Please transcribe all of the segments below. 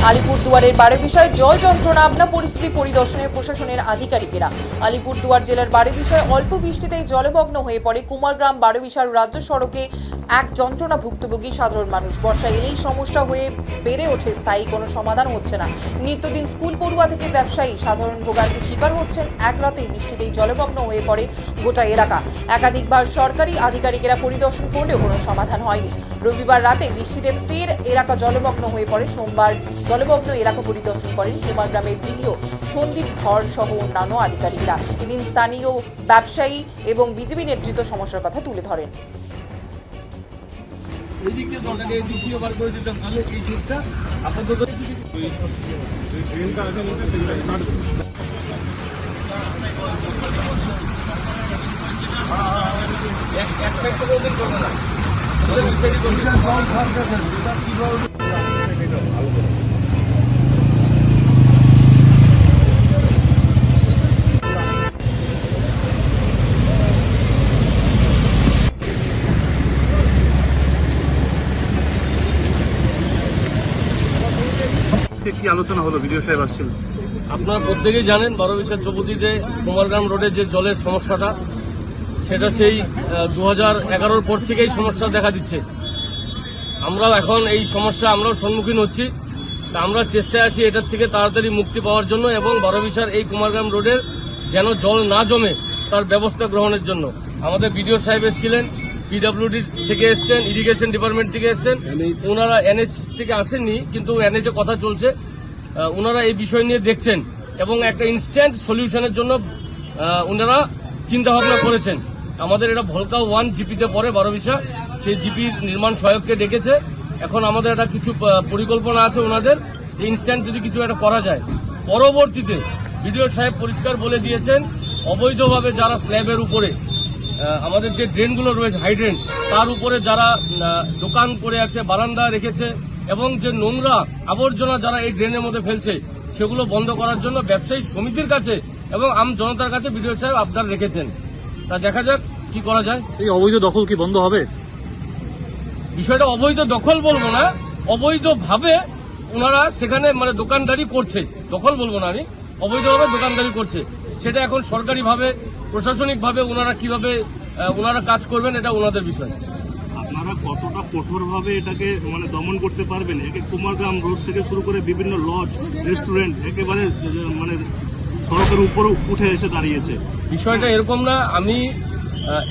আলিপুরদুয়ারের বারোবিশায় জল যন্ত্রণা আপনা পরিস্থিতি পরিদর্শনের প্রশাসনের আধিকারিকেরা। আলিপুরদুয়ার জেলার বারোবিশায় অল্প বৃষ্টিতেই জলমগ্ন হয়ে পড়ে কুমারগ্রাম বারোবিশার রাজ্য সড়কে এক যন্ত্রণা ভুক্তভোগী সাধারণ মানুষ। বর্ষা এলেই সমস্যা হয়ে বেড়ে ওঠে, স্থায়ী কোনো সমাধান হচ্ছে না। নিত্যদিন স্কুল পড়ুয়া থেকে ব্যবসায়ী সাধারণ ভোগান্তির শিকার হচ্ছেন। এক রাতেই বৃষ্টিতেই জলমগ্ন হয়ে পড়ে গোটা এলাকা। একাধিকবার সরকারি আধিকারিকেরা পরিদর্শন করলেও কোনো সমাধান হয়নি। রবিবার রাতে বৃষ্টিতে ফের এলাকা জলমগ্ন হয়ে পড়ে। সোমবার জলমগ্ন এলাকা পরিদর্শন করেন কুমারগ্রামের বিডিও সন্দীপ ধর সহ অন্যান্য আধিকারিকরা। এদিন স্থানীয় ব্যবসায়ী এবং বিজেপি নেতৃত্ব সমস্যার কথা তুলে ধরেন। কি আলোচনা হলো? ভিডিও সাহেব আসছিল। আপনারা প্রত্যেকেই জানেন বারোবিশার চৌপতিতে কুমারগ্রাম রোডে যে জলের সমস্যাটা, সেটা সেই 2011-র পর থেকেই সমস্যা দেখা দিচ্ছে। আমরাও এখন এই সমস্যা আমরাও সম্মুখীন হচ্ছি। তা আমরা চেষ্টায় আছি এটার থেকে তাড়াতাড়ি মুক্তি পাওয়ার জন্য এবং বারোবিশার এই কুমারগ্রাম রোডের যেন জল না জমে তার ব্যবস্থা গ্রহণের জন্য। আমাদের বিডিও সাহেব এসেছিলেন, পিডব্লিউডি থেকে এসছেন, ইরিগেশন ডিপার্টমেন্ট থেকে এসছেন। ওনারা এনএইচ থেকে আসেননি, কিন্তু এনএইচে কথা চলছে। ওনারা এই বিষয় নিয়ে দেখছেন এবং একটা ইনস্ট্যান্ট সলিউশনের জন্য ওনারা চিন্তাভাবনা করেছেন। আমাদের এটা ভলকা 1 জিপিতে পড়ে বারোবিশা, সেই জিপির নির্মাণ সহায়ককে ডেকেছে। এখন আমাদের একটা কিছু পরিকল্পনা আছে ওনাদের, যে ইনস্ট্যান্ট যদি কিছু একটা করা যায়। পরবর্তীতে বিডিও সাহেব পরিষ্কার বলে দিয়েছেন, অবৈধভাবে যারা স্ল্যাবের উপরে আমাদের যে ড্রেনগুলো রয়েছে, হাইড্রেন, তার উপরে যারা দোকান করে আছে, বারান্দা রেখেছে এবং যে নোংরা আবর্জনা যারা এই ড্রেনের মধ্যে ফেলছে, সেগুলো বন্ধ করার জন্য ব্যবসায়ী সমিতির কাছে এবং আম জনতার কাছে বিডিও সাহেব আবদার রেখেছেন। তা দেখা যাক কি করা যায়। এই অবৈধ দখল কি বন্ধ হবে? বিষয়টা অবৈধ দখল বলবো না, অবৈধভাবে ওনারা সেখানে দোকানদারি করছে। দখল বলবো না আমি, অবৈধভাবে দোকানদারি করছে। সেটা এখন সরকারিভাবে, প্রশাসনিকভাবে ওনারা কিভাবে ওনারা কাজ করবেন, এটা ওনাদের বিষয়। আপনারা কতটা কঠোরভাবে এটাকে দমন করতে পারবেন? একে কুমারগ্রাম রোড থেকে শুরু করে বিভিন্ন লজ, রেস্টুরেন্ট একেবারে সড়কের উপরে উঠে এসে দাঁড়িয়েছে। বিষয়টা এরকম না। আমি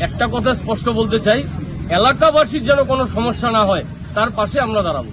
একটা কথা স্পষ্ট বলতে চাই, এলাকাবাসীর যেন কোনো সমস্যা না হয় তার পাশে আমরা দাঁড়াবো।